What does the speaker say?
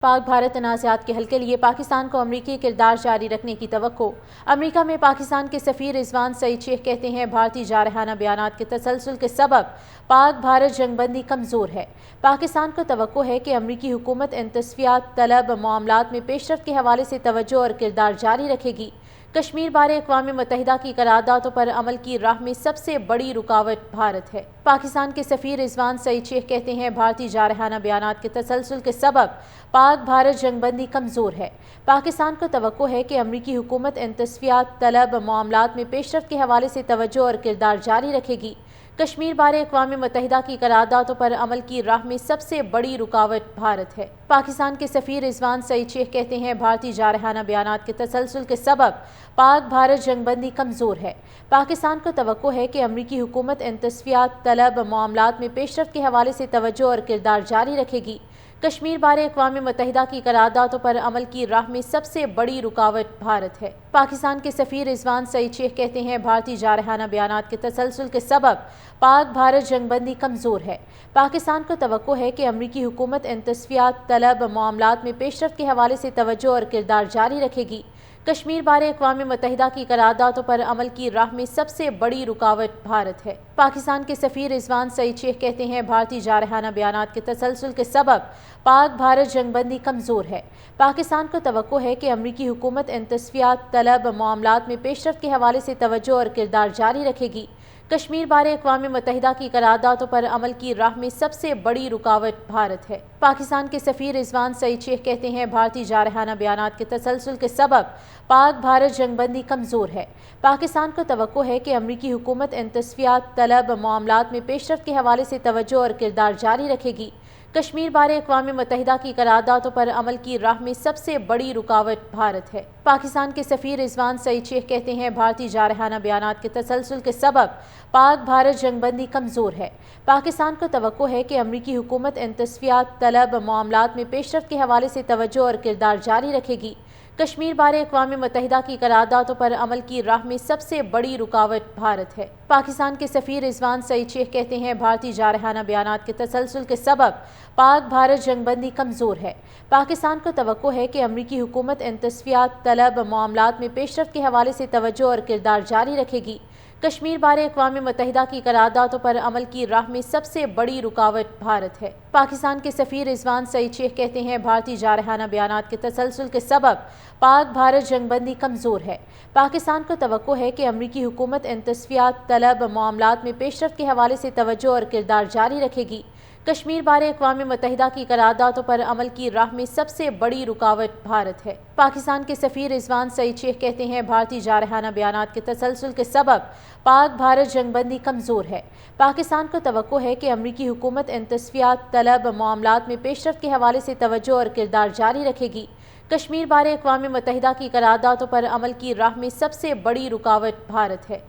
پاک بھارت تنازعات کے حل کے لیے پاکستان کو امریکی کردار جاری رکھنے کی توقع۔ امریکہ میں پاکستان کے سفیر رضوان سعید شیخ کہتے ہیں بھارتی جارحانہ بیانات کے تسلسل کے سبب پاک بھارت جنگ بندی کمزور ہے۔ پاکستان کو توقع ہے کہ امریکی حکومت ان تصفیات طلب معاملات میں پیش رفت کے حوالے سے توجہ اور کردار جاری رکھے گی۔ کشمیر بارے اقوام متحدہ کی قراردادوں پر عمل کی راہ میں سب سے بڑی رکاوٹ بھارت ہے۔ پاکستان کے سفیر رضوان سعید شیخ کہتے ہیں بھارتی جارحانہ بیانات کے تسلسل کے سبب پاک بھارت جنگ بندی کمزور ہے۔ پاکستان کو توقع ہے کہ امریکی حکومت ان تصفیات طلب معاملات میں پیش رفت کے حوالے سے توجہ اور کردار جاری رکھے گی۔ کشمیر بارے اقوام متحدہ کی قراردادوں پر عمل کی راہ میں سب سے بڑی رکاوٹ بھارت ہے۔ پاکستان کے سفیر رضوان سعید شیخ کہتے ہیں بھارتی جارحانہ بیانات کے تسلسل کے سبب پاک بھارت جنگ بندی کمزور ہے۔ پاکستان کو توقع ہے کہ امریکی حکومت ان تصفیات طلب معاملات میں پیش رفت کے حوالے سے توجہ اور کردار جاری رکھے گی۔ کشمیر بارے اقوام متحدہ کی قراردادوں پر عمل کی راہ میں سب سے بڑی رکاوٹ بھارت ہے۔ پاکستان کے سفیر رضوان سعید شیخ کہتے ہیں بھارتی جارحانہ بیانات کے تسلسل کے سبب پاک بھارت جنگ بندی کمزور ہے۔ پاکستان کو توقع ہے کہ امریکی حکومت ان تصفیات طلب معاملات میں پیش رفت کے حوالے سے توجہ اور کردار جاری رکھے گی۔ کشمیر بارے اقوام متحدہ کی قراردادوں پر عمل کی راہ میں سب سے بڑی رکاوٹ بھارت ہے۔ پاکستان کے سفیر رضوان سعید شیخ کہتے ہیں بھارتی جارحانہ بیانات کے تسلسل کے سبب پاک بھارت جنگ بندی کمزور ہے۔ پاکستان کو توقع ہے کہ امریکی حکومت ان تصفیات طلب معاملات میں پیش رفت کے حوالے سے توجہ اور کردار جاری رکھے گی۔ کشمیر بارے اقوام متحدہ کی قراردادوں پر عمل کی راہ میں سب سے بڑی رکاوٹ بھارت ہے۔ پاکستان کے سفیر رضوان سعید شیخ کہتے ہیں بھارتی جارحانہ بیانات کے تسلسل کے سبب پاک بھارت جنگ بندی کمزور ہے۔ پاکستان کو توقع ہے کہ امریکی حکومت ان تصفیات طلب معاملات میں پیش رفت کے حوالے سے توجہ اور کردار جاری رکھے گی۔ کشمیر بارے اقوام متحدہ کی قراردادوں پر عمل کی راہ میں سب سے بڑی رکاوٹ بھارت ہے۔ پاکستان کے سفیر رضوان سعید شیخ کہتے ہیں بھارتی جارحانہ بیانات کے تسلسل کے سبب پاک بھارت جنگ بندی کمزور ہے۔ پاکستان کو توقع ہے کہ امریکی حکومت ان تصفیات طلب معاملات میں پیش رفت کے حوالے سے توجہ اور کردار جاری رکھے گی۔ کشمیر بارے اقوام متحدہ کی قراردادوں پر عمل کی راہ میں سب سے بڑی رکاوٹ بھارت ہے۔ پاکستان کے سفیر رضوان سعید شیخ کہتے ہیں بھارتی جارحانہ بیانات کے تسلسل کے سبب پاک بھارت جنگ بندی کمزور ہے۔ پاکستان کو توقع ہے کہ امریکی حکومت ان تصفیات طلب معاملات میں پیش رفت کے حوالے سے توجہ اور کردار جاری رکھے گی۔ کشمیر بارے اقوام متحدہ کی قراردادوں پر عمل کی راہ میں سب سے بڑی رکاوٹ بھارت ہے۔ پاکستان کے سفیر رضوان سعید شیخ کہتے ہیں بھارتی جارحانہ بیانات کے تسلسل کے سبب پاک بھارت جنگ بندی کمزور ہے۔ پاکستان کو توقع ہے کہ امریکی حکومت ان تصفیات طلب معاملات میں پیش رفت کے حوالے سے توجہ اور کردار جاری رکھے گی۔ کشمیر بارے اقوام متحدہ کی قراردادوں پر عمل کی راہ میں سب سے بڑی رکاوٹ بھارت ہے۔ پاکستان کے سفیر رضوان سعید شیخ کہتے ہیں بھارتی جارحانہ بیانات کے تسلسل کے سبب پاک بھارت جنگ بندی کمزور ہے۔ پاکستان کو توقع ہے کہ امریکی حکومت ان تصفیات طلب معاملات میں پیش رفت کے حوالے سے توجہ اور کردار جاری رکھے گی۔ کشمیر بارے اقوام متحدہ کی قراردادوں پر عمل کی راہ میں سب سے بڑی رکاوٹ بھارت ہے۔